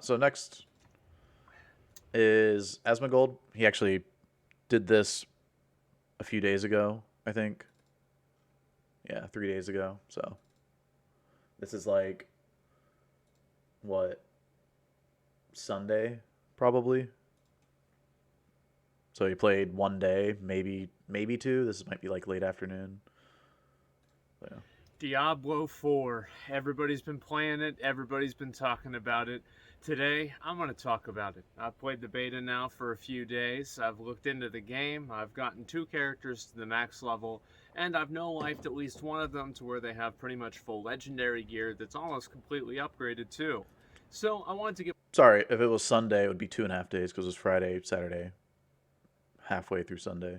So next is Asmongold. He actually did this a few days ago, I think. Yeah, 3 days ago. So this is like what, Sunday probably. So he played one day, maybe two. This might be like late afternoon. But yeah. Diablo 4. Everybody's been playing it, everybody's been talking about it. Today, I'm going to talk about it. I've played the beta now for a few days. I've looked into the game. I've gotten two characters to the max level, and I've no-lifed at least one of them to where they have pretty much full legendary gear that's almost completely upgraded too. So, I wanted to get Sorry, if it was Sunday, it would be 2.5 days because it was Friday, Saturday, halfway through Sunday.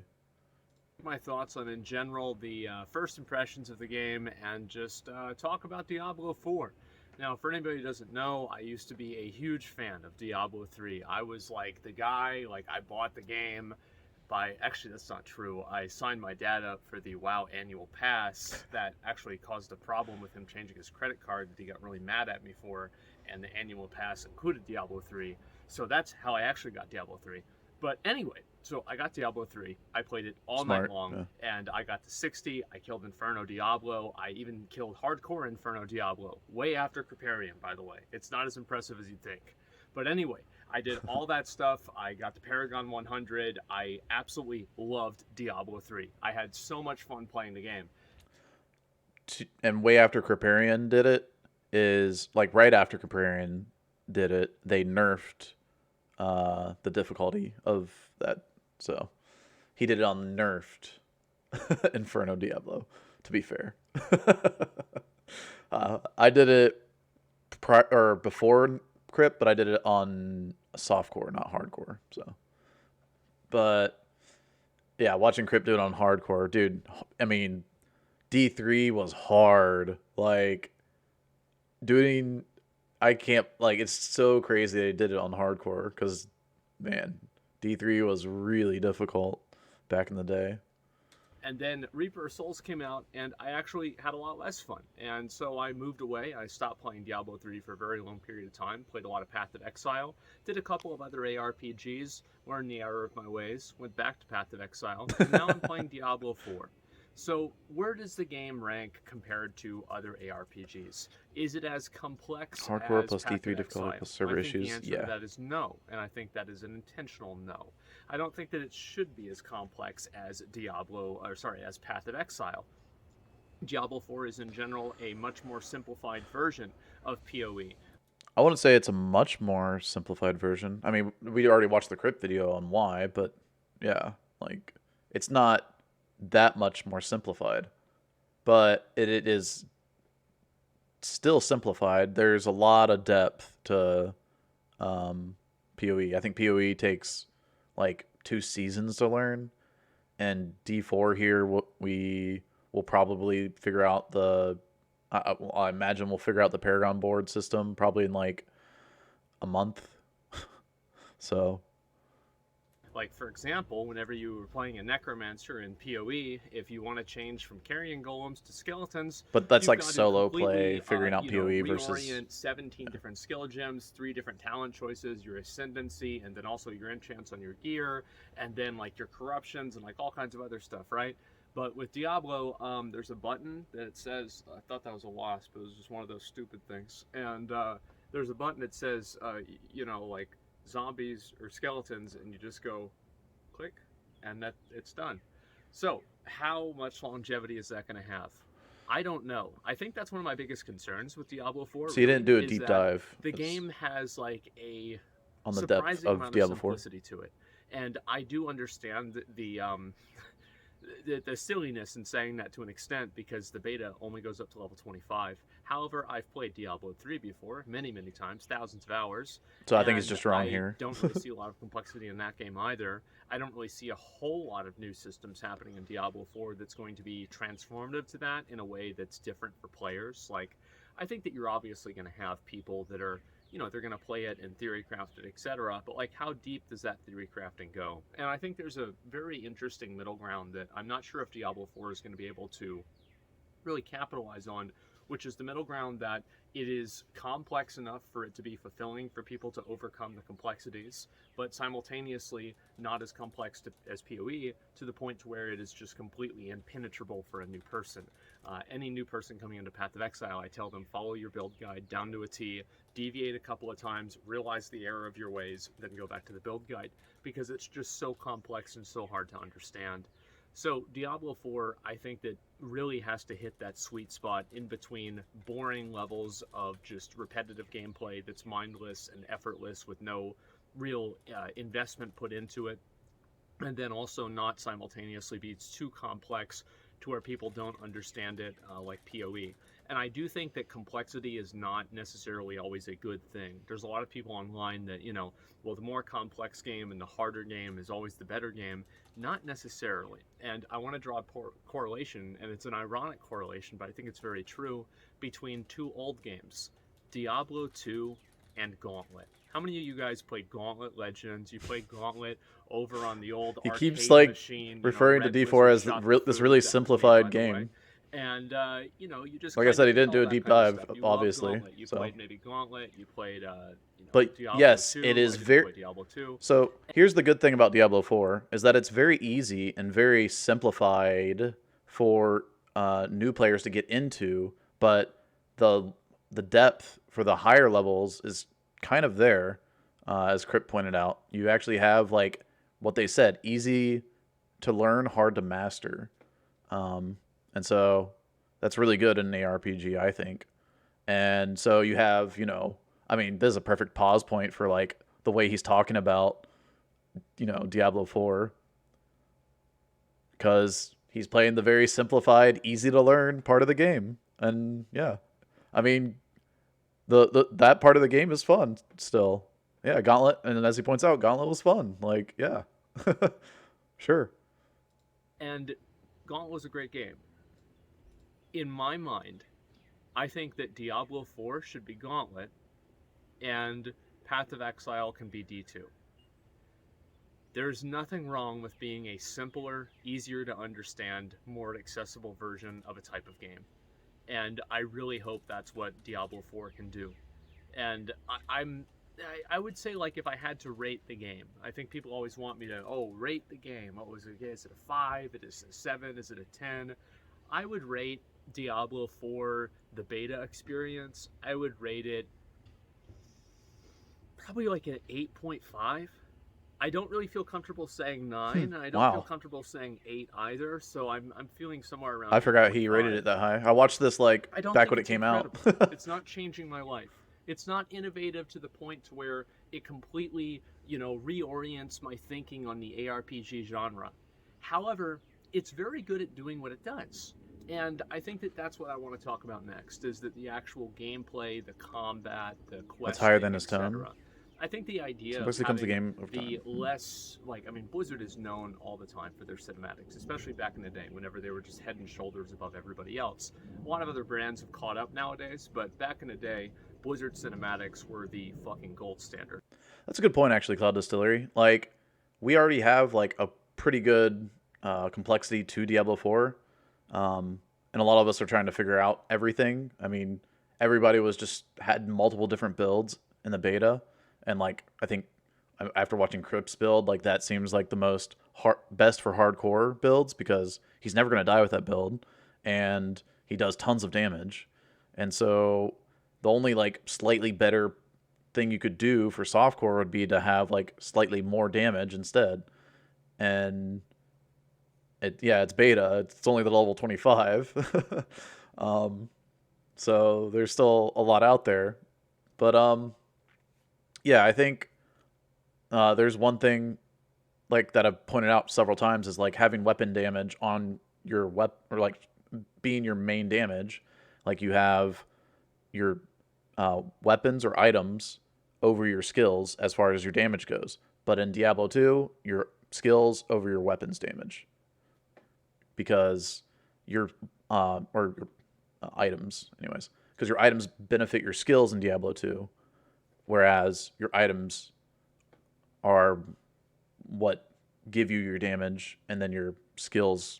my thoughts on, in general, the first impressions of the game and just talk about Diablo 4. Now, for anybody who doesn't know, I used to be a huge fan of Diablo 3. I was like the guy, like I bought the game by, actually that's not true. I signed my dad up for the WoW annual pass that actually caused a problem with him changing his credit card that he got really mad at me for, and the annual pass included Diablo 3. So that's how I actually got Diablo 3. But anyway, so I got Diablo 3. I played it all night Smart. long, Yeah. and I got to 60. I killed Inferno Diablo. I even killed hardcore Inferno Diablo, way after Creparium, by the way. It's not as impressive as you'd think. But anyway, I did all that stuff. I got the Paragon 100. I absolutely loved Diablo 3. I had so much fun playing the game. And way after Kriparian did it is like right after Kriparian did it, they nerfed the difficulty of that. So he did it on nerfed Inferno Diablo. To be fair, I did it or before Crypt, but I did it on softcore, not hardcore. So, but yeah, watching Crypt do it on hardcore, dude. I mean, D3 was hard. Like doing, I can't, like, it's so crazy they did it on hardcore because, man, D3 was really difficult back in the day. And then Reaper of Souls came out, and I actually had a lot less fun. And so I moved away. I stopped playing Diablo 3 for a very long period of time. Played a lot of Path of Exile. Did a couple of other ARPGs. Learned the error of my ways. Went back to Path of Exile. And now I'm playing Diablo 4. So, where does the game rank compared to other ARPGs? Is it as complex Hardcore as plus Path D3 of difficulty Exile? plus I server think the issues. answer to Yeah. that is no, and I think that is an intentional no. I don't think that it should be as complex as as Path of Exile. Diablo 4 is in general a much more simplified version of PoE. I wouldn't say it's a much more simplified version. I mean, we already watched the Crypt video on why, but yeah, like, it's not that much more simplified. But it is still simplified. There's a lot of depth to PoE. I think PoE takes like 2 seasons to learn, and D4 here we will probably figure out the. I imagine we'll figure out the Paragon board system probably in like a month. So, Like, for example, whenever you were playing a Necromancer in PoE, if you want to change from carrion golems to skeletons, but that's you've like got to solo play, completely, figuring out PoE versus. reorient 17 different skill gems, 3 different talent choices, your ascendancy, and then also your enchants on your gear, and then like your corruptions and like all kinds of other stuff, right? But with Diablo, there's a button that says, I thought that was a wasp, it was just one of those stupid things. And there's a button that says, like zombies or skeletons, and you just go click, and that it's done. So, how much longevity is that going to have? I don't know. I think that's one of my biggest concerns with Diablo 4, So you didn't really, do a is deep that dive. the It's game has like a on the depth surprising of amount of Diablo 4. simplicity to it. And I do understand the silliness in saying that to an extent because the beta only goes up to level 25. However, I've played Diablo 3 before, many, many times, thousands of hours, So I think it's and just wrong I here. don't really see a lot of complexity in that game either. I don't really see a whole lot of new systems happening in Diablo 4 that's going to be transformative to that in a way that's different for players. Like, I think that you're obviously going to have people that are, they're going to play it and theory craft it, etc. But like, how deep does that theory crafting go? And I think there's a very interesting middle ground that I'm not sure if Diablo 4 is going to be able to really capitalize on which is the middle ground that it is complex enough for it to be fulfilling for people to overcome the complexities, but simultaneously not as complex as PoE to the point to where it is just completely impenetrable for a new person. Any new person coming into Path of Exile, I tell them follow your build guide down to a T, deviate a couple of times, realize the error of your ways, then go back to the build guide, because it's just so complex and so hard to understand. So Diablo 4, I think that really has to hit that sweet spot in between boring levels of just repetitive gameplay that's mindless and effortless with no real investment put into it, and then also not simultaneously be too complex to where people don't understand it, like PoE. And I do think that complexity is not necessarily always a good thing. There's a lot of people online that, well, the more complex game and the harder game is always the better game. Not necessarily. And I want to draw a correlation, and it's an ironic correlation, but I think it's very true, between two old games, Diablo 2 and Gauntlet. How many of you guys played Gauntlet Legends? You played Gauntlet over on the old He keeps arcade like machine. referring to Red D4 Wizard as shot the this food. really That was me, by simplified the way. game. And you just Like I kind said, of he did didn't all do a that deep kind of dive, stuff. You loved obviously. Gauntlet. You So, played maybe Gauntlet. You played but Diablo yes, 2. it is I didn't very. play Diablo 2. So here's the good thing about Diablo 4 is that it's very easy and very simplified for new players to get into, but the the depth for the higher levels is kind of there, as Crypt pointed out. You actually have like what they said, easy to learn, hard to master, and so that's really good in an ARPG, I think. And so you have, I mean, this is a perfect pause point for like the way he's talking about, Diablo 4, because he's playing the very simplified, easy to learn part of the game. And yeah, I mean, the that part of the game is fun still. Yeah, Gauntlet, and as he points out, Gauntlet was fun. Like, yeah, sure. And Gauntlet was a great game. In my mind, I think that Diablo 4 should be Gauntlet, and Path of Exile can be D2. There's nothing wrong with being a simpler, easier to understand, more accessible version of a type of game. And I really hope that's what Diablo 4 can do. And I would say, like, if I had to rate the game, I think people always want me to, rate the game. Oh, is it a 5? Is it a 7? Is it a 10? I would rate Diablo 4, the beta experience, I would rate it probably like an 8.5. I don't really feel comfortable saying 9, and I don't feel Wow. comfortable saying 8 either, so I'm feeling somewhere around I forgot he rated 8.5. it that high. I watched this like I don't back think when it it's came out. incredible. It's not changing my life. It's not innovative to the point to where it completely, reorients my thinking on the ARPG genre. However, it's very good at doing what it does. And I think that that's what I want to talk about next, is that the actual gameplay, the combat, the That's higher than questing, his tone. etc. I think the idea of Simplicity comes the having game over the time. less, like, I mean, Blizzard is known all the time for their cinematics, especially back in the day, whenever they were just head and shoulders above everybody else. A lot of other brands have caught up nowadays, but back in the day, Blizzard cinematics were the fucking gold standard. That's a good point, actually, Cloud Distillery. Like, we already have like a pretty good complexity to Diablo 4, and a lot of us are trying to figure out everything. I mean, everybody was just had multiple different builds in the beta, and like I think after watching Crypt's build, like that seems like the most best for hardcore builds because he's never gonna die with that build, and he does tons of damage, and so the only like slightly better thing you could do for softcore would be to have like slightly more damage instead. And it's beta. It's only the level 25. um, so there's still a lot out there. But yeah, I think there's one thing like that I've pointed out several times is like having weapon damage on your weapon or like being your main damage. Like you have your weapons or items over your skills as far as your damage goes. But in Diablo 2, your skills over your weapons damage because your or your items, anyways, because your items benefit your skills in Diablo 2, whereas your items are what give you your damage, and then your skills,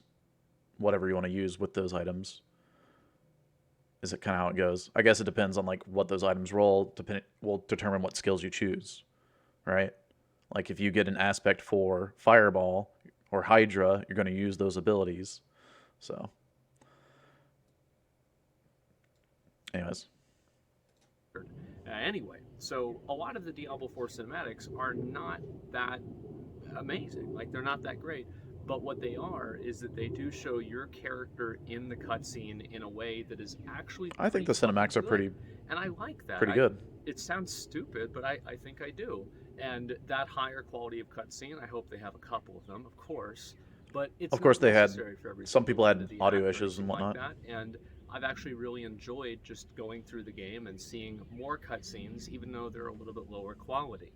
whatever you want to use with those items. Is it kind of how it goes? I guess it depends on like what those items roll. Will determine what skills you choose, right? Like if you get an aspect for Fireball or Hydra, you're going to use those abilities. So, anyways, Anyway, so a lot of the Diablo 4 cinematics are not that amazing. Like, they're not that great. But what they are is that they do show your character in the cutscene in a way that is actually I think pretty the fucking cinematics are good. And I like that. pretty good. It sounds stupid, but I think I do. And that higher quality of cutscene, I hope they have a couple of them, of course. But it's Of course, not they had necessary for every some single people had identity audio act or issues and anything like whatnot. that. And I've actually really enjoyed just going through the game and seeing more cutscenes, even though they're a little bit lower quality.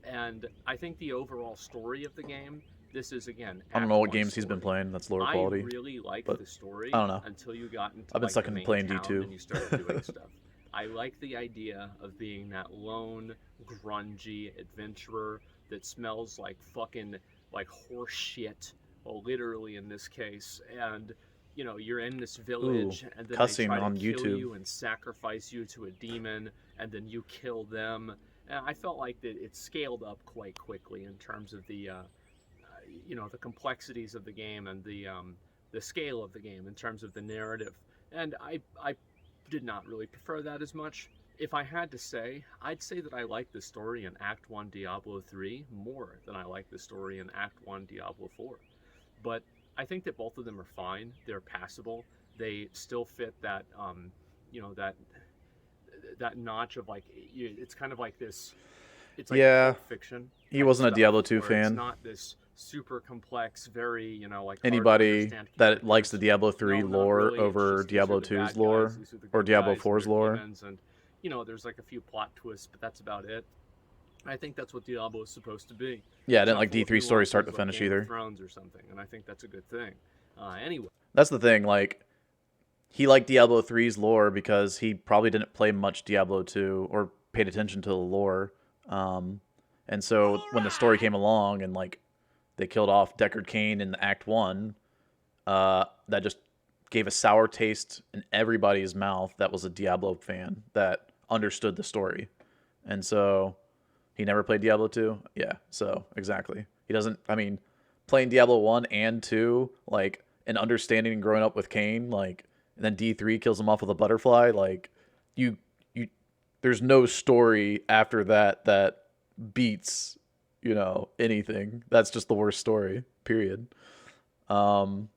And I think the overall story of the game, this is again I don't know Act what One games he's been story. playing that's lower I quality, really liked but the I story don't know. until you got into I've been like stuck the in main playing town D2. and you started doing stuff. I like the idea of being that lone, grungy adventurer that smells like fucking like horse shit, well, literally in this case, and you're in this Ooh, village and then they cussing try to on kill YouTube. you and sacrifice you to a demon and then you kill them. And I felt like that it scaled up quite quickly in terms of the complexities of the game and the scale of the game in terms of the narrative. And I did not really prefer that as much. If I had to say, I'd say that I like the story in Act 1 Diablo 3 more than I like the story in Act 1 Diablo 4. But I think that both of them are fine. They're passable. They still fit that that notch of like it's kind of like this. It's like Yeah, Pulp Fiction he type wasn't a stuff Diablo 2 where it's fan. not this super complex, very like hard to Anybody understand that likes the characters. Diablo 3 No, not lore really. It's over just these are Diablo the 2's bad guys, lore these are the or good Diablo guys, and 4's they're lore, demons, and there's like a few plot twists, but that's about it. I think that's what Diablo is supposed to be. yeah, I It's didn't not like full of D3 story start to nuances like finish Game of either. Thrones or something, and I think that's a good thing. Anyway, That's the thing. Like, he liked Diablo 3's lore because he probably didn't play much Diablo 2 or paid attention to the lore. Um, and so when the story came along and like they killed off Deckard Cain in Act 1, that just gave a sour taste in everybody's mouth that was a Diablo fan that understood the story. And so he never played Diablo 2. Yeah, so exactly. He doesn't, I mean, playing Diablo 1 and 2, like, and understanding and growing up with Cain, like, and then D3 kills him off with a butterfly, like, you, you, there's no story after that that beats, anything. That's just the worst story, period. Um,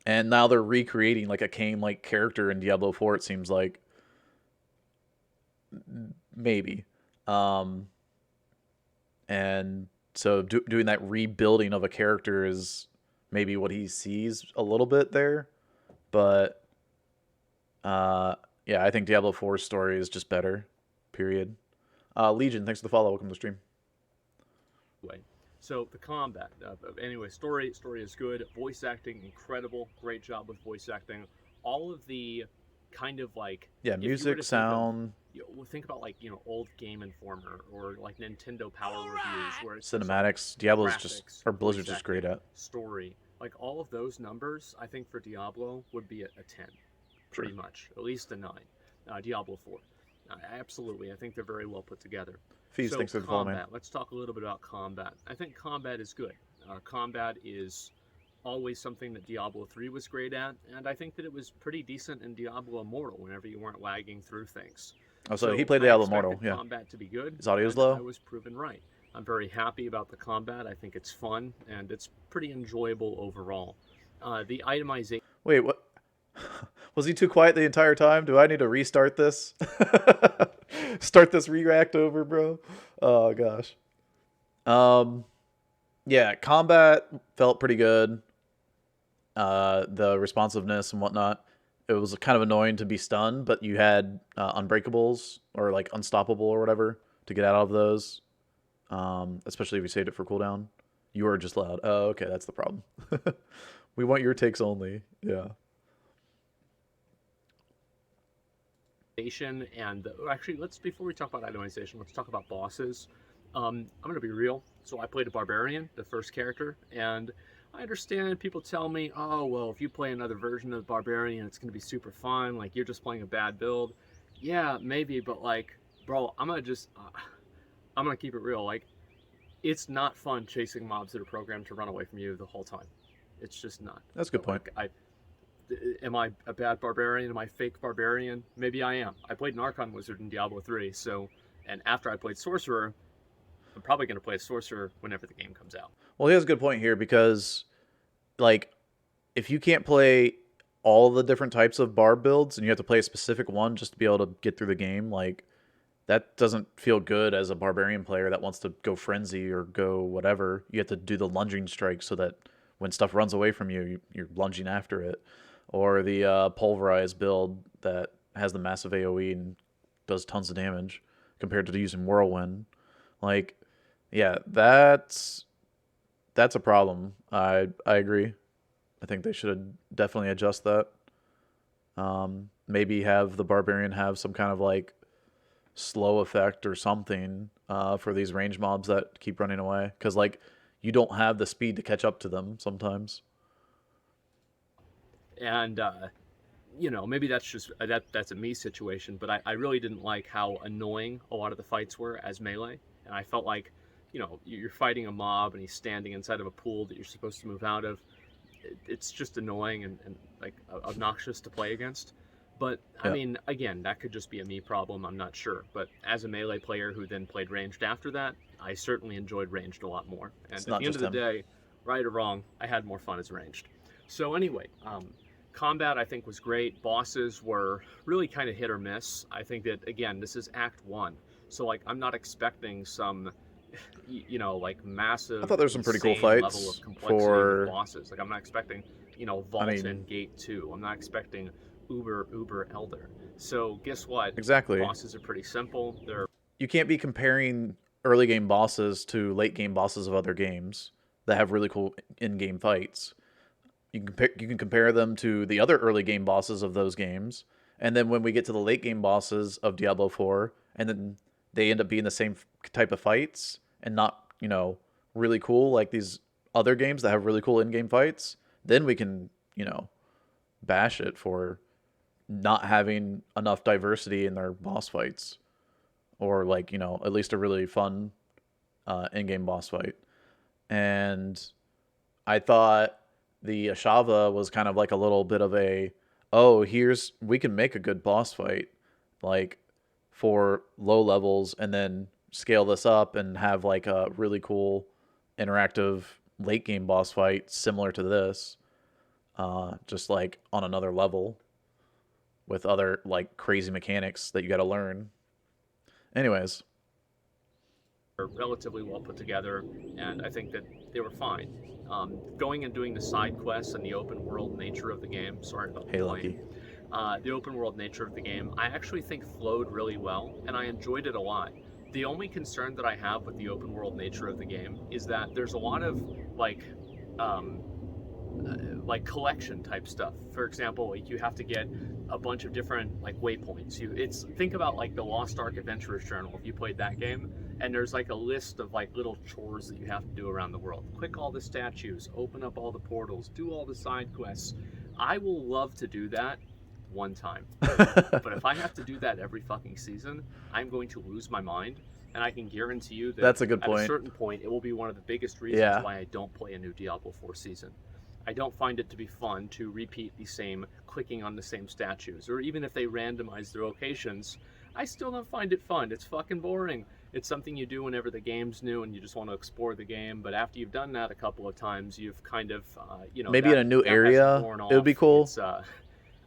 and now they're recreating like a Cain like character in Diablo 4, it seems like. Maybe. Um, and so doing that rebuilding of a character is maybe what he sees a little bit there, but uh, yeah, I think Diablo 4's story is just better. Period. Legion, thanks for the follow. Welcome to the stream. so the combat. Anyway, story is good. Voice acting incredible. Great job with voice acting. All of the kind of like Yeah, if you were music, to think of sound, think about like old Game Informer or like Nintendo Power Reviews where it's just like cinematics. Diablo's just graphics, or voice Blizzard's just great acting, at. story, like all of those numbers, I think for Diablo would be a 10, Sure. pretty much, at least a 9. Diablo 4, absolutely, I think they're very well put together. Fees, So thanks for the follow, man. combat, let's talk a little bit about combat. I think combat is good. Combat is always something that Diablo 3 was great at, and I think that it was pretty decent in Diablo Immortal whenever you weren't lagging through things. Oh, so he So played I Diablo Immortal. expected Yeah, combat to be good, his audio's and I low. was proven right. I'm very happy about the combat. I think it's fun, and it's pretty enjoyable overall. The itemization. Wait, what? Was he too quiet the entire time? Do I need to restart this? Start this react over, bro. Oh gosh. Um, yeah, combat felt pretty good. The responsiveness and whatnot. It was kind of annoying to be stunned, but you had unbreakables or like unstoppable or whatever to get out of those. Especially if you saved it for cooldown. You are just loud. Oh, okay, that's the problem. We want your takes only. Yeah. And actually, let's before we talk about itemization, let's talk about bosses. I'm gonna be real. So I played a barbarian, the first character, and I understand people tell me, oh, well, if you play another version of Barbarian, it's going to be super fun. Like, you're just playing a bad build. Yeah, maybe, but like, bro, I'm going to keep it real. Like, it's not fun chasing mobs that are programmed to run away from you the whole time. It's just not. That's a good So, point. like, am I a bad barbarian? Am I fake barbarian? Maybe I am. I played an Archon Wizard in Diablo 3, so, and after I played Sorcerer, I'm probably going to play a Sorcerer whenever the game comes out. Well, he has a good point here because, like, if you can't play all the different types of barb builds and you have to play a specific one just to be able to get through the game, like, that doesn't feel good as a barbarian player that wants to go frenzy or go whatever. You have to do the lunging strike so that when stuff runs away from you, you're lunging after it. Or the pulverized build that has the massive AoE and does tons of damage compared to using whirlwind. Like, yeah, that's a problem. I agree. I think they should definitely adjust that. Maybe have the barbarian have some kind of like slow effect or something for these range mobs that keep running away. Because like you don't have the speed to catch up to them sometimes. And maybe that's just that's a me situation, but I really didn't like how annoying a lot of the fights were as melee, and I felt like, you're fighting a mob and he's standing inside of a pool that you're supposed to move out of. It's just annoying and like obnoxious to play against. But I Yeah, mean, again, that could just be a me problem. I'm not sure. But as a melee player who then played ranged after that, I certainly enjoyed ranged a lot more. it's And at not the end just of the him. day, right or wrong, I had more fun as ranged. So anyway, combat I think was great. Bosses were really kind of hit or miss. I think that again, this is Act One, so like I'm not expecting some, like I massive, thought there's some pretty cool insane level of fights complexity with for. bosses. Like I'm not expecting, I Vault mean, in Gate Two. I'm not expecting Uber Elder. So guess what? exactly. Bosses are pretty simple. They're You can't be comparing early game bosses to late game bosses of other games that have really cool in game fights. You can compare them to the other early game bosses of those games, and then when we get to the late game bosses of Diablo 4, and then they end up being the same type of fights and not, really cool like these other games that have really cool in-game fights, then we can, bash it for not having enough diversity in their boss fights or like, at least a really fun in-game boss fight. And I thought the Ashava was kind of like a little bit of a, oh, we can make a good boss fight, like for low levels, and then scale this up and have like a really cool interactive late game boss fight similar to this, just like on another level with other like crazy mechanics that you got to learn. Anyways, relatively well put together, and I think that they were fine. Going and doing the side quests and the open world nature of the game. Sorry about the hey, plane. Lucky. The open world nature of the game, I actually think flowed really well, and I enjoyed it a lot. The only concern that I have with the open world nature of the game is that there's a lot of like um, like collection type stuff. For example, like you have to get a bunch of different like waypoints. It's think about like the Lost Ark Adventurer's Journal if you played that game, and there's like a list of like little chores that you have to do around the world. Click all the statues, open up all the portals, do all the side quests. I will love to do that one time. But if I have to do that every fucking season, I'm going to lose my mind. And I can guarantee you that That's a good at a point. certain point, it will be one of the biggest reasons Yeah. why I don't play a new Diablo 4 season. I don't find it to be fun to repeat the same clicking on the same statues, or even if they randomize their locations, I still don't find it fun. It's fucking boring. It's something you do whenever the game's new and you just want to explore the game. But after you've done that a couple of times, you've kind of, Maybe in that a new that hasn't area, worn it would be off. cool. It's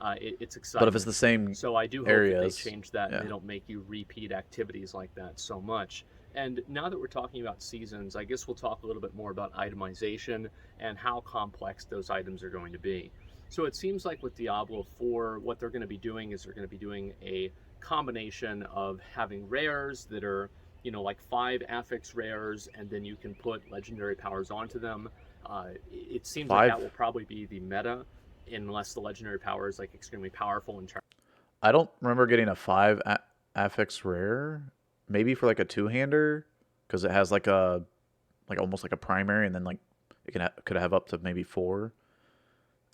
But if it's excitement. the same So I do hope that they areas, change that and yeah. they don't make you repeat activities like that so much. And now that we're talking about seasons, I guess we'll talk a little bit more about itemization and how complex those items are going to be. So it seems like with Diablo 4, what they're going to be doing is they're going to be doing a combination of having rares that are, like 5 affix rares, and then you can put legendary powers onto them. It seems like that Five. will probably be the meta, unless the legendary power is like extremely powerful in terms. I don't remember getting a five affix rare. Maybe for like a two hander, because it has like a like almost like a primary, and then like could have up to maybe 4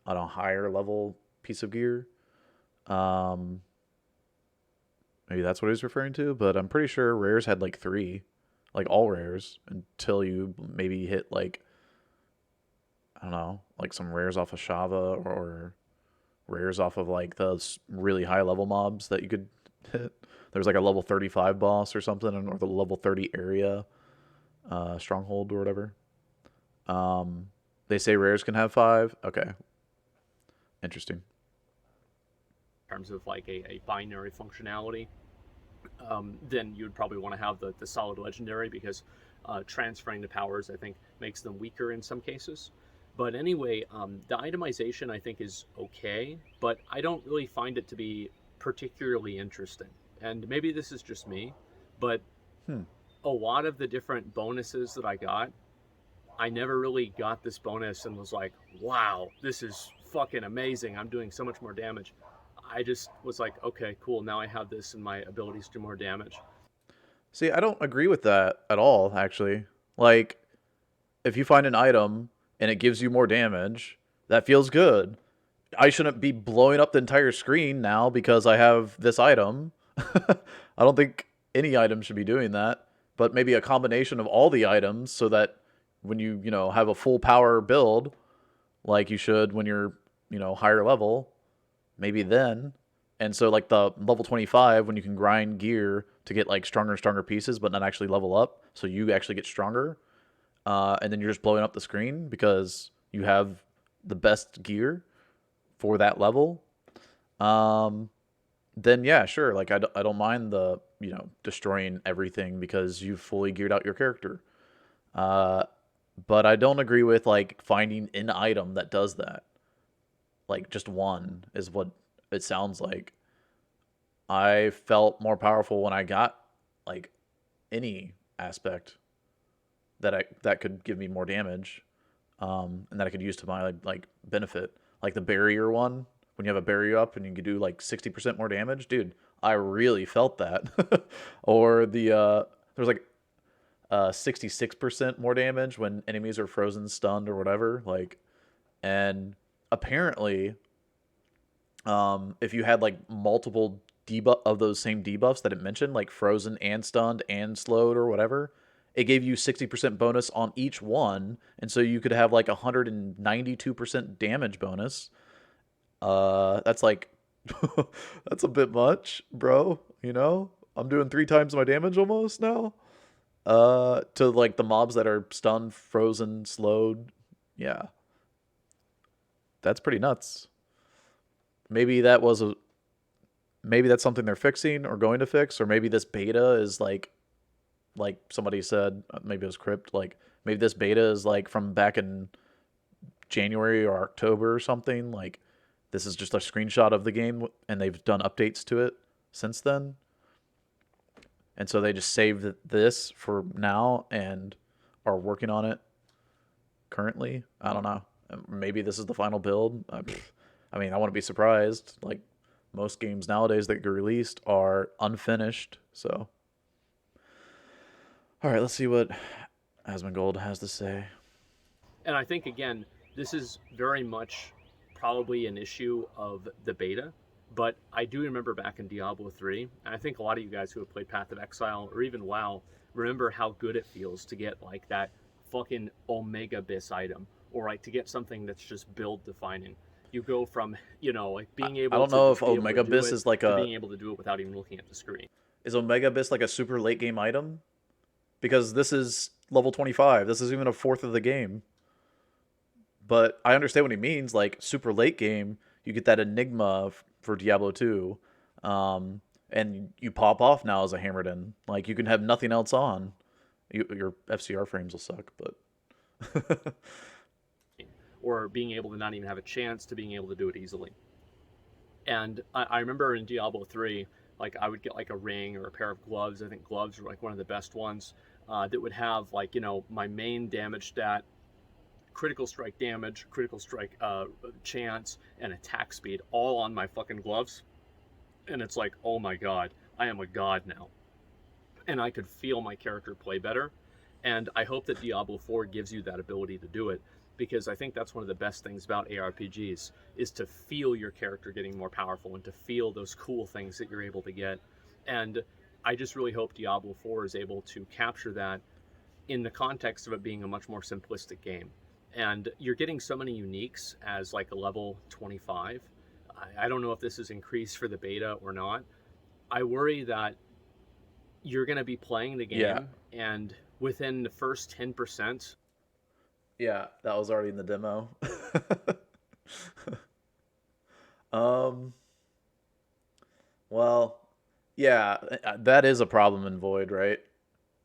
on a higher level piece of gear. Um, Maybe that's what he's referring to, but I'm pretty sure rares had like 3, like all rares, until you maybe hit like, I don't know, like some rares off of Shava, or rares off of like those really high level mobs that you could hit. There's like a level 35 boss or something, or the level 30 area stronghold or whatever. Um, they say rares can have 5. Okay, interesting. In terms of like a binary functionality, then you'd probably want to have the solid legendary because transferring the powers, I think, makes them weaker in some cases. But anyway, the itemization I think is okay, but I don't really find it to be particularly interesting. And maybe this is just me, but Hmm. a lot of the different bonuses that I got, I never really got this bonus and was like, wow, this is fucking amazing. I'm doing so much more damage. I just was like, okay, cool. Now I have this and my abilities do more damage. See, I don't agree with that at all, actually. Like, if you find an item and it gives you more damage, that feels good. I shouldn't be blowing up the entire screen now because I have this item. I don't think any item should be doing that, but maybe a combination of all the items so that when you have a full power build, like you should when you're higher level, maybe then. And so like the level 25 when you can grind gear to get like stronger and stronger pieces but not actually level up, so you actually get stronger. And then you're just blowing up the screen because you have the best gear for that level. Um, then yeah, sure. Like I don't mind the destroying everything because you've fully geared out your character. Uh, but I don't agree with like finding an item that does that. Like just one is what it sounds like. I felt more powerful when I got like any aspect that could give me more damage, and that I could use to my like benefit. Like the barrier one, when you have a barrier up and you can do like 60% more damage, dude. I really felt that. Or there's like 66% more damage when enemies are frozen, stunned, or whatever. Like, and apparently, if you had like multiple debuff of those same debuffs that it mentioned, like frozen and stunned and slowed or whatever, it gave you 60% bonus on each one, and so you could have like 192% damage bonus. That's like that's a bit much, bro. I'm doing 3 times my damage almost now. To like the mobs that are stunned, frozen, slowed. Yeah, that's pretty nuts. Maybe that was a maybe that's something they're fixing or going to fix, or maybe this beta is like somebody said, maybe it was Crypt, like maybe this beta is like from back in January or October or something. Like this is just a screenshot of the game and they've done updates to it since then. And so they just saved this for now and are working on it currently. I don't know. Maybe this is the final build. I mean, I wouldn't be surprised. Like most games nowadays that get released are unfinished. So, all right, let's see what Asmongold has to say. And I think, again, this is very much probably an issue of the beta. But I do remember back in Diablo 3, and I think a lot of you guys who have played Path of Exile or even WoW remember how good it feels to get like that fucking Omega Bis item, or like to get something that's just build defining. You go from, like being I able don't to know if just be able to Omega do Bis it is like to a being able to do it without even looking at the screen. is Omega Bis like a super late game item, because this is level 25. This is even a fourth of the game. But I understand what he means. Like super late game, you get that Enigma for Diablo 2, and you pop off now as a hammered in. Like you can have nothing else on. Your FCR frames will suck, but Or being able to not even have a chance to being able to do it easily. And I remember in Diablo 3, like I would get like a ring or a pair of gloves. I think gloves were like one of the best ones that would have like, my main damage stat, critical strike damage, critical strike chance, and attack speed all on my fucking gloves. And it's like, oh my god, I am a god now. And I could feel my character play better. And I hope that Diablo 4 gives you that ability to do it. because I think that's one of the best things about ARPGs is to feel your character getting more powerful and to feel those cool things that you're able to get. And I just really hope Diablo 4 is able to capture that in the context of it being a much more simplistic game. And you're getting so many uniques as like a level 25. I don't know if this is increased for the beta or not. I worry that you're going to be playing the Yeah. game and within the first 10%. Yeah, that was already in the demo. um, well, yeah, that is a problem in Void, right?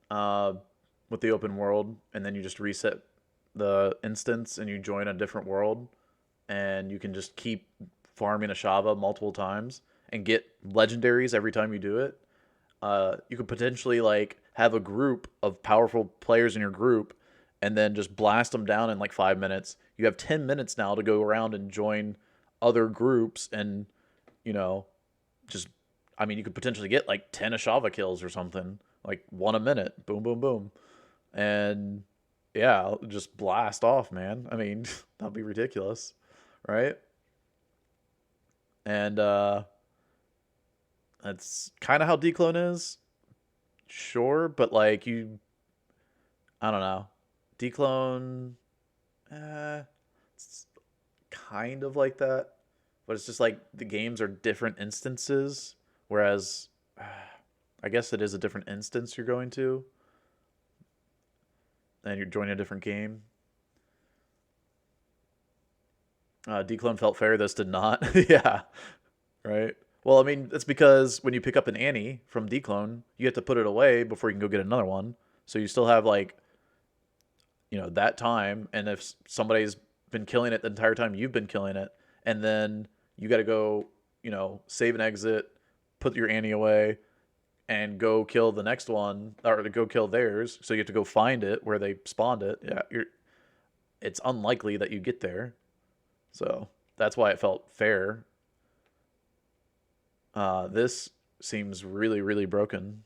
Uh, with the open world, and then you just reset the instance and you join a different world, and you can just keep farming a Shava multiple times and get legendaries every time you do it. You could potentially like have a group of powerful players in your group and then just blast them down in like 5 minutes. You have 10 minutes now to go around and join other groups and, you know, just, I mean, you could potentially get like 10 Ashava kills or something, like one a minute. Boom, boom, boom. And yeah, just blast off, man. I mean, that'd be ridiculous, right? And that's kind of how Declone is. Sure, but like I don't know. Declone, it's kind of like that, but it's just like the games are different instances. Whereas, I guess it is a different instance you're going to, and you're joining a different game. Declone felt fair. This did not. Yeah, right. Well, I mean, it's because when you pick up an Annie from Declone, you have to put it away before you can go get another one. So you still have like that time, and if somebody's been killing it the entire time you've been killing it, and then you got to go save and exit, put your Annie away, and go kill the next one, or to go kill theirs, so you have to go find it where they spawned it. Yeah, it's unlikely that you get there, so that's why it felt fair. This seems really, really broken.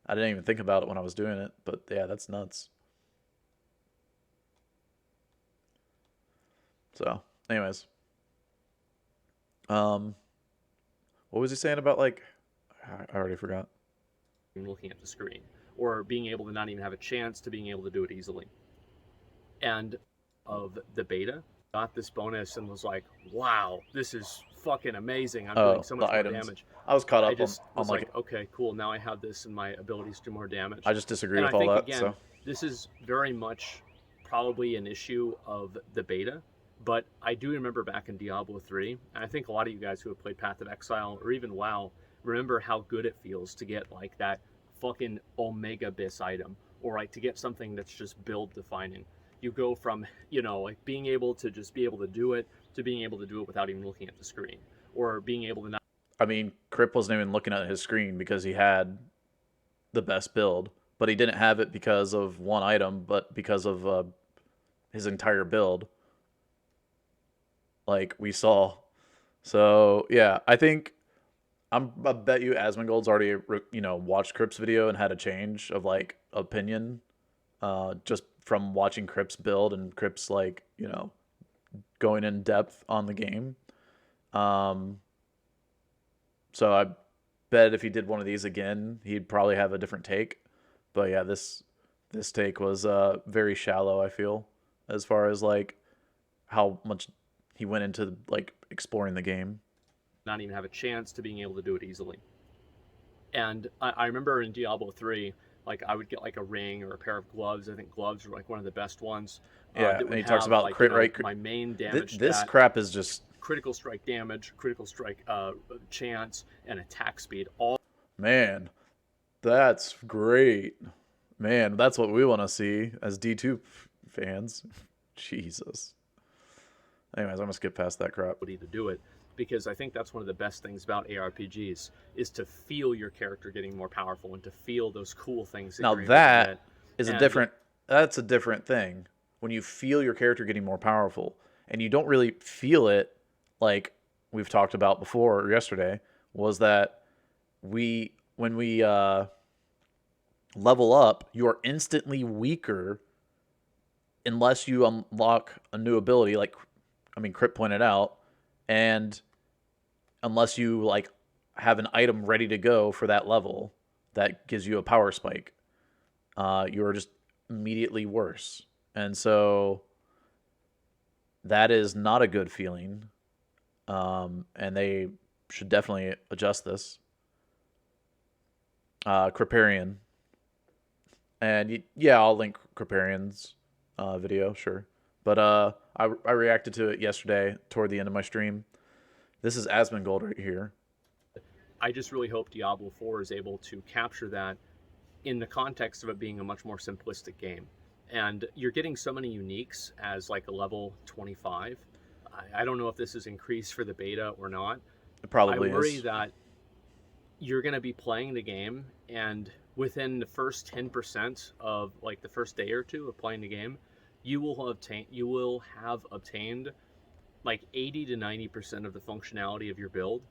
I didn't even think about it when I was doing it, but yeah, that's nuts. So, anyways, um, what was he saying about like? I already forgot. Looking at the screen, or being able to not even have a chance to being able to do it easily. And of the beta, got this bonus and was like, wow, this is fucking amazing. I'm doing Oh, so the much more items. damage. I was caught I up on just on was like like, okay, cool. Now I have this and my abilities do more I damage. just disagree And with I all think, that. again, So this is very much probably an issue of the beta. But I do remember back in Diablo 3, and I think a lot of you guys who have played Path of Exile or even WoW remember how good it feels to get like that fucking Omega Bis item, or like to get something that's just build defining. You go from, like being able to just be able to do it to being able to do it without even looking at the screen, or being able to not. I mean, Crip wasn't even looking at his screen because he had the best build, but he didn't have it because of one item, but because of his entire build, like we saw. So yeah, I think I bet you Asmongold's already watched Crip's video and had a change of like opinion, just from watching Crip's build and Crip's like going in depth on the game. Um, so I bet if he did one of these again, he'd probably have a different take. But yeah, this take was very shallow, I feel, as far as like how much he went into like exploring the game. Not even have a chance to being able to do it easily. And I remember in Diablo 3, like I would get like a ring or a pair of gloves. I think gloves were like one of the best ones, Yeah, that and would he talks have about like, crit rate. my main damage This stat, crap is just critical strike damage, critical strike chance, and attack speed. All man, that's great. Man, that's what we want to see as D2 fans. Jesus. Anyways, I'm gonna skip past that crap. ability to do it, because I think that's one of the best things about ARPGs is to feel your character getting more powerful and to feel those cool things that Now you're able to that get. is a And different. That's a different thing. When you feel your character getting more powerful, and you don't really feel it, like we've talked about before or yesterday, was that when we level up, you are instantly weaker unless you unlock a new ability, like I mean, Crypt pointed out, and unless you like have an item ready to go for that level that gives you a power spike, you're just immediately worse. And so that is not a good feeling. And they should definitely adjust this. Creparian. And yeah, I'll link Creparian's video, sure. But I reacted to it yesterday toward the end of my stream. This is Asmongold right here. I just really hope Diablo 4 is able to capture that in the context of it being a much more simplistic game. And you're getting so many uniques as like a level 25. I don't know if this is increased for the beta or not. It I probably worry is. that you're going to be playing the game, and within the first 10% of like the first day or two of playing the game, you will have obtained like 80 to 90% of the functionality of your build,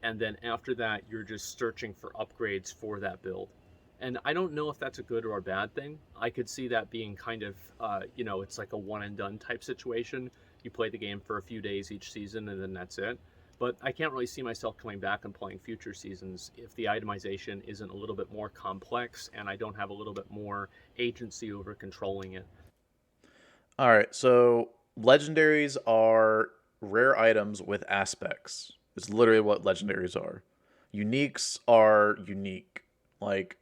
and then after that you're just searching for upgrades for that build. And I don't know if that's a good or a bad thing. I could see that being kind of it's like a one and done type situation. You play the game for a few days each season and then that's it. But I can't really see myself coming back and playing future seasons if the itemization isn't a little bit more complex and I don't have a little bit more agency over controlling it. All right, so legendaries are rare items with aspects. It's literally what legendaries are. Uniques are unique, like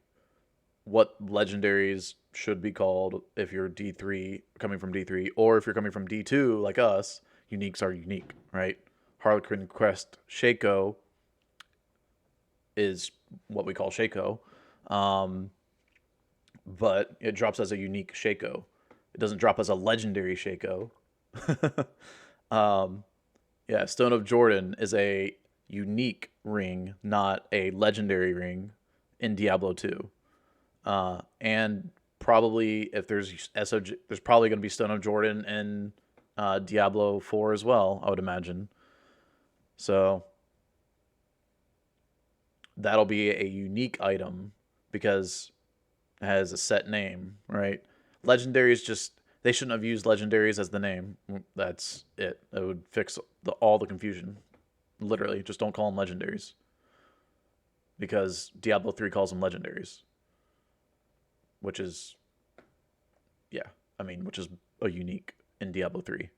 what legendaries should be called if you're D3 coming from D3, or if you're coming from D2 like us. Uniques are unique, right? Harlequin Quest Shaco is what we call Shaco, um, but it drops as a unique Shaco. It doesn't drop as a legendary Shaco. um, yeah, Stone of Jordan is a unique ring, not a legendary ring in Diablo 2. And probably if there's SOG, there's probably going to be Stone of Jordan in Diablo 4 as well, I would imagine. So that'll be a unique item because it has a set name, right? Legendaries just they shouldn't have used legendaries as the name. That's it. It would fix all the confusion. Literally, just don't call them legendaries because Diablo 3 calls them legendaries, which is yeah, I mean, which is a unique in Diablo 3.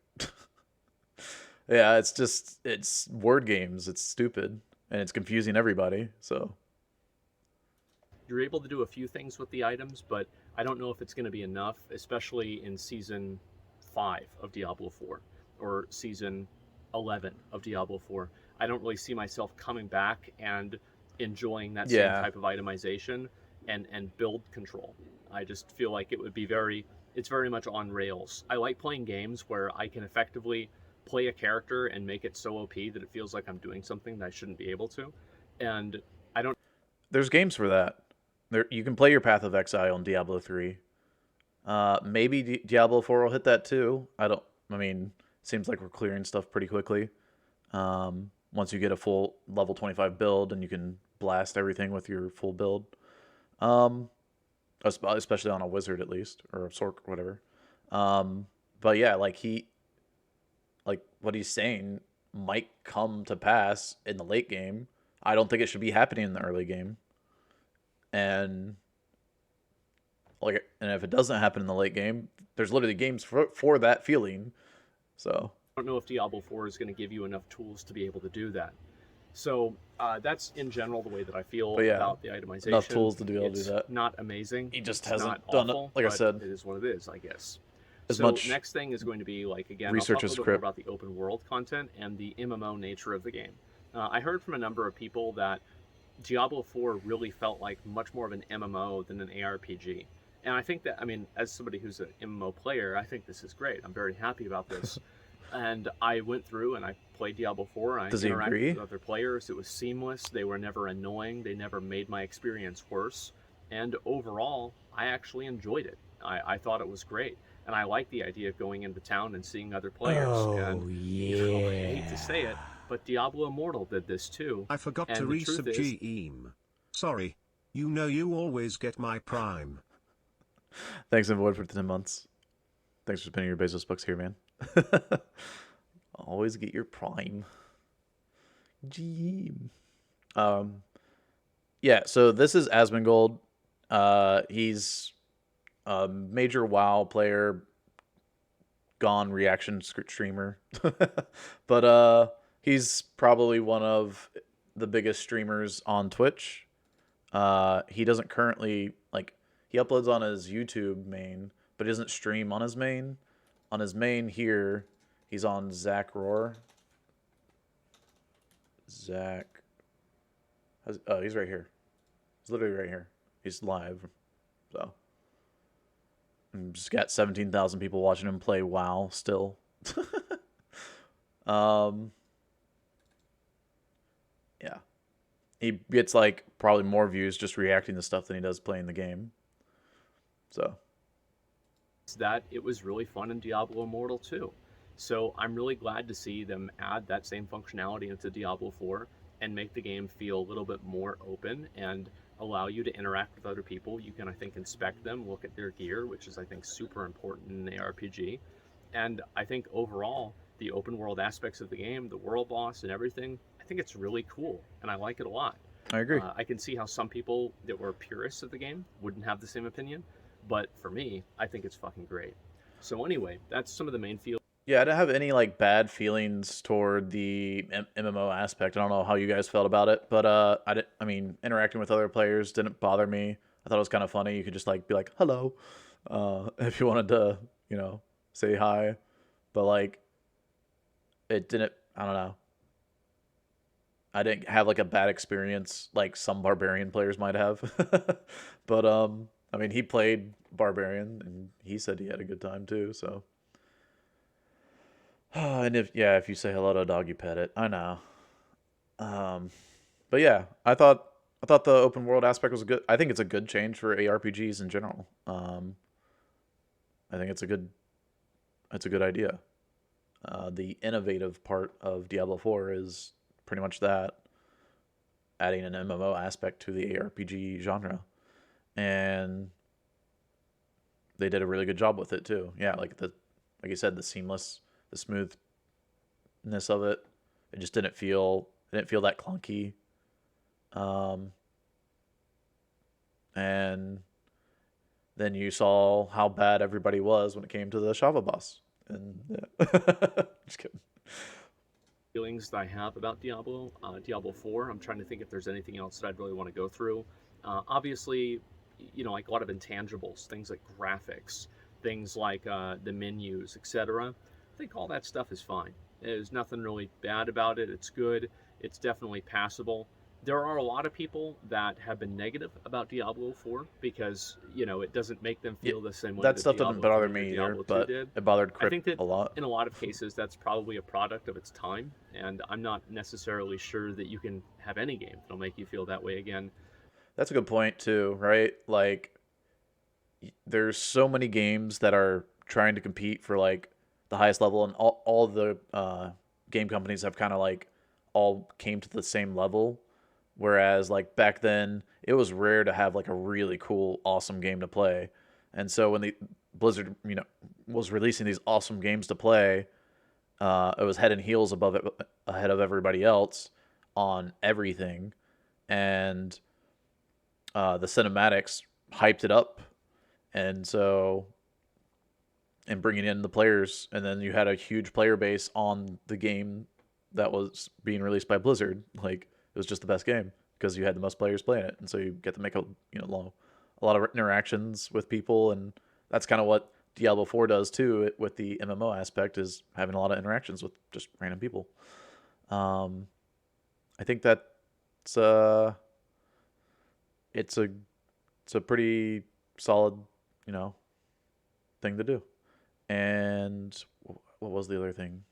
Yeah, it's word games. It's stupid and it's confusing everybody. So You're able to do a few things with the items, but I don't know if it's going to be enough, especially in season 5 of Diablo 4 or season 11 of Diablo 4. I don't really see myself coming back and enjoying that same yeah, type of itemization and build control. I just feel like it would be it's very much on rails. I like playing games where I can effectively play a character and make it so OP that it feels like I'm doing something that I shouldn't be able to. And I don't there's games for that. There you can play your Path of Exile in Diablo 3. Maybe Diablo 4 will hit that too. I don't. I mean, seems like we're clearing stuff pretty quickly. Once you get a full level 25 build and you can blast everything with your full build. Um, especially on a wizard at least or a sorc whatever. But yeah, like what he's saying might come to pass in the late game. I don't think it should be happening in the early game. And and if it doesn't happen in the late game, there's literally games for that feeling. So, don't know if Diablo 4 is going to give you enough tools to be able to do that. So that's in general the way that I feel but yeah, about the enough itemization. tools to be able to do It's that. not amazing. He just It's not hasn't done it. awful, Like I but said, it is what it is, I guess. as So much next thing is going to be like again, I'll research talk a as little bit more Crypt. about the open world content and the MMO nature of the game. I heard from a number of people that Diablo 4 really felt like much more of an MMO than an ARPG. And I think that, I mean, as somebody who's an MMO player, I think this is great. I'm very happy about this. And I went through and I played Diablo 4 and I Does he interacted agree? with other players. It was seamless. They were never annoying. They never made my experience worse. And overall, I actually enjoyed it. I thought it was great. And I like the idea of going into town and seeing other players. And, Oh I hate to say yeah. it, but Diablo Immortal did this too. I forgot to And the truth resub is, Gem. Sorry. You know you always get my prime. Thanks, Invoid, for the 10 months. Thanks for spending your Bezos bucks here, man. Always get your Prime. Gee. Um, yeah. So this is Asmongold. He's a major WoW player, gone reaction streamer, but he's probably one of the biggest streamers on Twitch. He doesn't currently like he uploads on his YouTube main, but he doesn't stream on his main. On his main here, he's on Zach Roar. Zach, oh, he's right here. He's literally right here. He's live, so and just got 17,000 people watching him play WoW still. um, yeah, he gets like probably more views just reacting to stuff than he does playing the game. So that it was really fun in Diablo Immortal 2. So I'm really glad to see them add that same functionality into Diablo 4 and make the game feel a little bit more open and allow you to interact with other people. You can, I think, inspect them, look at their gear, which is, I think, super important in an ARPG. And I think overall, the open world aspects of the game, the world boss and everything, I think it's really cool and I like it a lot. I agree. I can see how some people that were purists of the game wouldn't have the same opinion, but for me, I think it's fucking great. So anyway, that's some of the main feelings. Yeah, I didn't have any like bad feelings toward the MMO aspect. I don't know how you guys felt about it, but I mean, interacting with other players didn't bother me. I thought it was kind of funny. You could just like be like, "Hello," if you wanted to, say hi. But like, it didn't. I don't know. I didn't have like a bad experience like some barbarian players might have. But I mean, he played barbarian and he said he had a good time too. So, and if you say hello to a dog, you pet it. I know. Um, but yeah, I thought the open world aspect was good. I think it's a good change for ARPGs in general. I think it's a good idea. The innovative part of Diablo 4 is pretty much that, adding an MMO aspect to the ARPG genre, and they did a really good job with it too. Yeah, like you said, the smoothness of it. It just didn't feel that clunky. Um, and then you saw how bad everybody was when it came to the Shava boss. And yeah. Just kidding. Feelings that I have about Diablo 4. I'm trying to think if there's anything else that I'd really want to go through. Obviously, like a lot of intangibles, things like graphics, things like the menus, etc. I think all that stuff is fine. There's nothing really bad about it. It's good. It's definitely passable. There are a lot of people that have been negative about Diablo 4 because, it doesn't make them Yeah, feel the same way that that stuff doesn't Diablo bother 3 or me either, Diablo 2 but did. it bothered I Crypt think that a lot. in a lot of cases that's probably a product of its time, and I'm not necessarily sure that you can have any game that'll make you feel that way again. That's a good point too, right? Like, there's so many games that are trying to compete for like the highest level, and all the game companies have kind of like all came to the same level. Whereas like back then, it was rare to have like a really cool, awesome game to play. And so when the Blizzard, was releasing these awesome games to play, it was head and heels above it, ahead of everybody else on everything, and the cinematics hyped it up, and so and bringing in the players, and then you had a huge player base on the game that was being released by Blizzard. Like, it was just the best game because you had the most players playing it, and so you get to make a lot of interactions with people, and that's kind of what Diablo 4 does too with the MMO aspect, is having a lot of interactions with just random people. Um, I think that's it's a it's a pretty solid, you know, thing to do. And what was the other thing?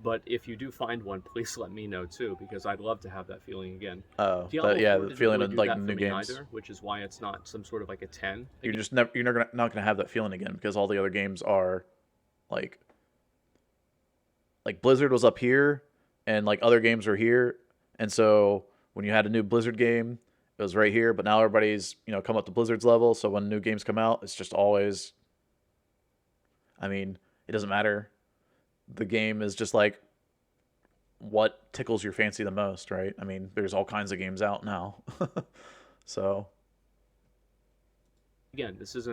But if you do find one, please let me know too, because I'd love to have that feeling again. Oh, Diablo yeah, 4 the didn't feeling really of do like that for new me games. either, which is why it's not some sort of like a 10. You're not gonna have that feeling again because all the other games are like Blizzard was up here, and like other games were here, and so when you had a new Blizzard game, It was right here, but now everybody's, come up to Blizzard's level. So when new games come out, it's just always, I mean, it doesn't matter. The game is just like what tickles your fancy the most, right? I mean, there's all kinds of games out now. So, Again, this is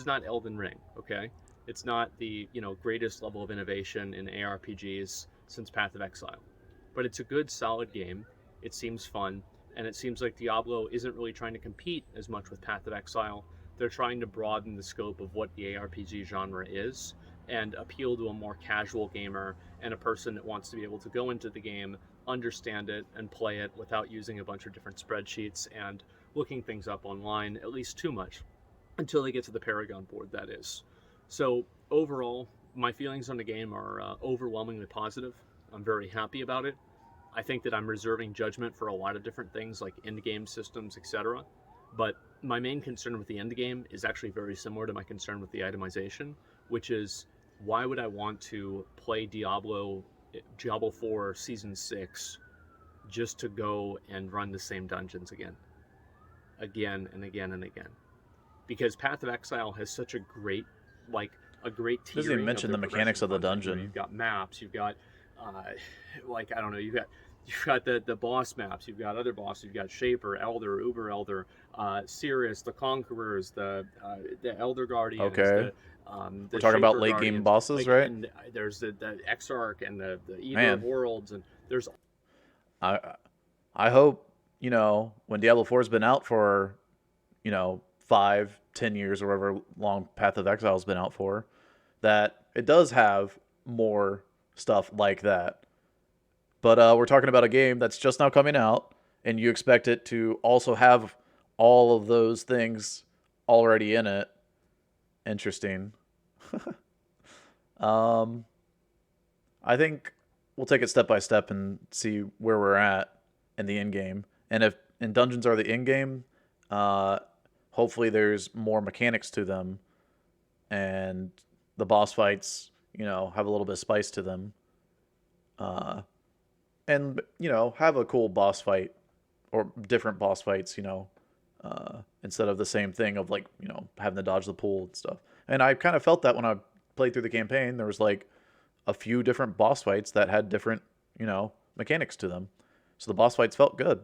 not Elden Ring, okay? It's not the, greatest level of innovation in ARPGs since Path of Exile. But it's a good, solid game. It seems fun, and it seems like Diablo isn't really trying to compete as much with Path of Exile. They're trying to broaden the scope of what the ARPG genre is and appeal to a more casual gamer and a person that wants to be able to go into the game, understand it, and play it without using a bunch of different spreadsheets and looking things up online, at least too much, until they get to the Paragon board, that is. So, overall, my feelings on the game are overwhelmingly positive. I'm very happy about it. I think that I'm reserving judgment for a lot of different things like endgame systems, etc. But my main concern with the endgame is actually very similar to my concern with the itemization, which is why would I want to play Diablo 4 Season 6 just to go and run the same dungeons again and again and again? Because Path of Exile has such a great, a great doesn't even tiering of mention their the progression mechanics of the content. dungeon. You've got maps, you've got, I don't know, you've got the boss maps, you've got other bosses, you've got Shaper, Elder, Uber Elder, Sirius, the Conquerors, the Elder Guardians, Okay. the We're talking about Shaper late game Guardians, bosses, right? and there's the Exarch and the Eater of Man, Worlds, and there's I I hope, when Diablo 4's been out for, 5, 10 years or whatever long Path of Exile's been out for, that it does have more stuff like that. But we're talking about a game that's just now coming out, and you expect it to also have all of those things already in it. Interesting. Um, I think we'll take it step by step and see where we're at in the end game. And if and dungeons are the end game, uh, hopefully there's more mechanics to them, and the boss fights, have a little bit of spice to them. Uh, and have a cool boss fight or different boss fights, instead of the same thing of like having to dodge the pool and stuff. And I kind of felt that when I played through the campaign, there was like a few different boss fights that had different mechanics to them, so the boss fights felt good.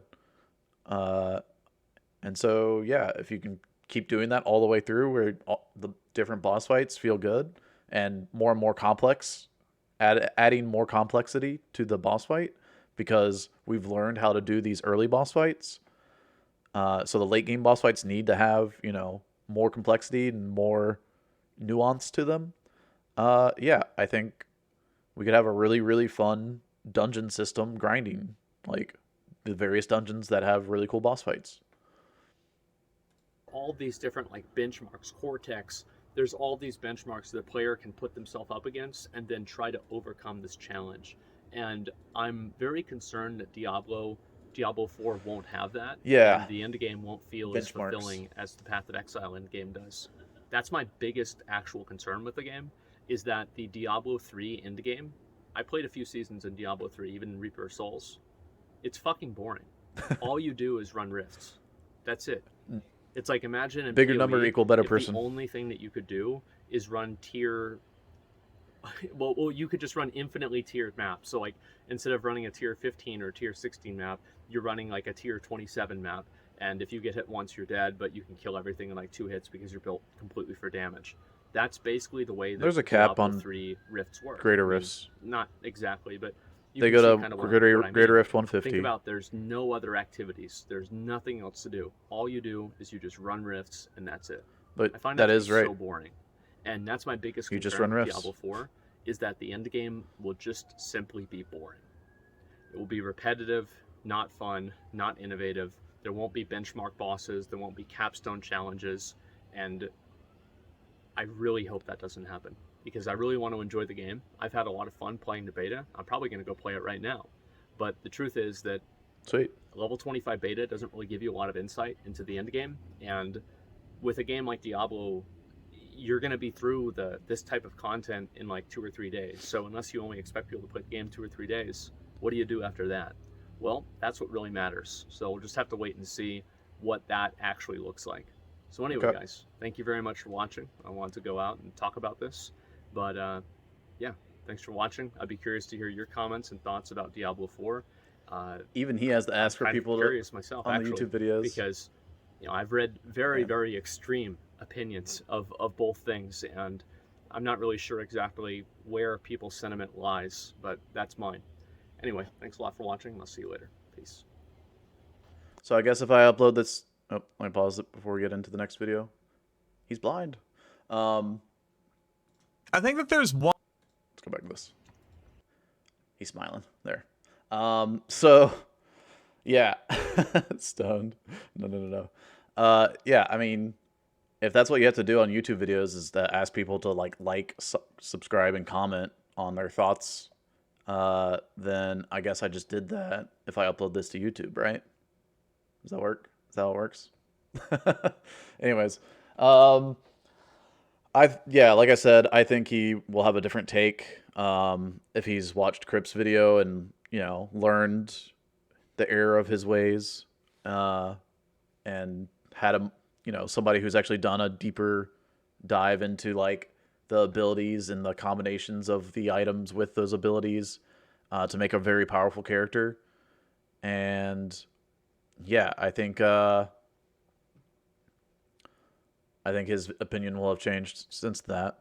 Uh, and so yeah, if you can keep doing that all the way through, where the different boss fights feel good and more complex, adding more complexity to the boss fight, because we've learned how to do these early boss fights. So the late game boss fights need to have more complexity and more nuance to them. Yeah, I think we could have a really really fun dungeon system grinding, like the various dungeons that have really cool boss fights. all these different benchmarks, Cortex. There's all these benchmarks that a player can put themselves up against and then try to overcome this challenge. And I'm very concerned that Diablo 4 won't have that, and Yeah, the end game won't feel as benchmarks. fulfilling as the Path of Exile end game does. That's my biggest actual concern with the game, is that the Diablo 3 end game. I played a few seasons in Diablo 3, even in Reaper of Souls. It's fucking boring. All you do is run rifts. That's it. It's like, imagine in Bigger number PoE equal better if the person. only thing that you could do is run tier. Well, you could just run infinitely tiered maps. So, like, instead of running a tier 15 or tier 16 map, you're running like a tier 27 map. And if you get hit once, you're dead, but you can kill everything in like 2 hits because you're built completely for damage. That's basically the way that There's a cap Diablo on 3 rifts work. greater I mean, rifts. not exactly, but you They can go see to kind of what I greater mean. rift Think 150. about, there's no other activities. There's nothing else to do. All you do is you just run rifts, and that's it. But I find that that to be is right. so boring. And that's my biggest You just concern run with rifts. Diablo 4, is that the end game will just simply be boring. It will be repetitive, not fun, not innovative. There won't be benchmark bosses, there won't be capstone challenges, and I really hope that doesn't happen, because I really want to enjoy the game. I've had a lot of fun playing the beta. I'm probably going to go play it right now. But the truth is that Sweet. level 25 beta doesn't really give you a lot of insight into the end game, and with a game like Diablo, you're going to be through this type of content in like 2 or 3 days. So unless you only expect people to play the game 2 or 3 days, what do you do after that? well, that's what really matters. So we'll just have to wait and see what that actually looks like. So anyway, Okay. guys, thank you very much for watching. I wanted to go out and talk about this, but yeah, thanks for watching. I'd be curious to hear your comments and thoughts about Diablo 4. Uh, Even he has to I'm ask for kind of people to curious myself, on the actually, YouTube videos. because I've read very, Man. very extreme opinions of both things, and I'm not really sure exactly where people's sentiment lies, but that's mine. Anyway, thanks a lot for watching, and I'll see you later. Peace. So I guess if I upload this, oh, let me pause it before we get into the next video. He's blind. Um, I think that there's one. let's go back to this. He's smiling there. So yeah, stoned. No. Yeah, I mean, if that's what you have to do on YouTube videos is to ask people to subscribe, and comment on their thoughts, then I guess I just did that if I upload this to YouTube, right? Does that work? Is that how it works? Anyways, yeah, like I said, I think he will have a different take if he's watched Crip's video and learned the error of his ways, and had somebody who's actually done a deeper dive into like the abilities and the combinations of the items with those abilities to make a very powerful character. And yeah, I think his opinion will have changed since that.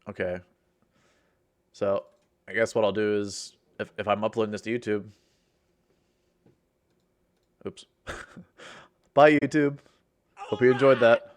Okay. So I guess what I'll do is if I'm uploading this to YouTube. Oops. Bye, YouTube. Hope you enjoyed that.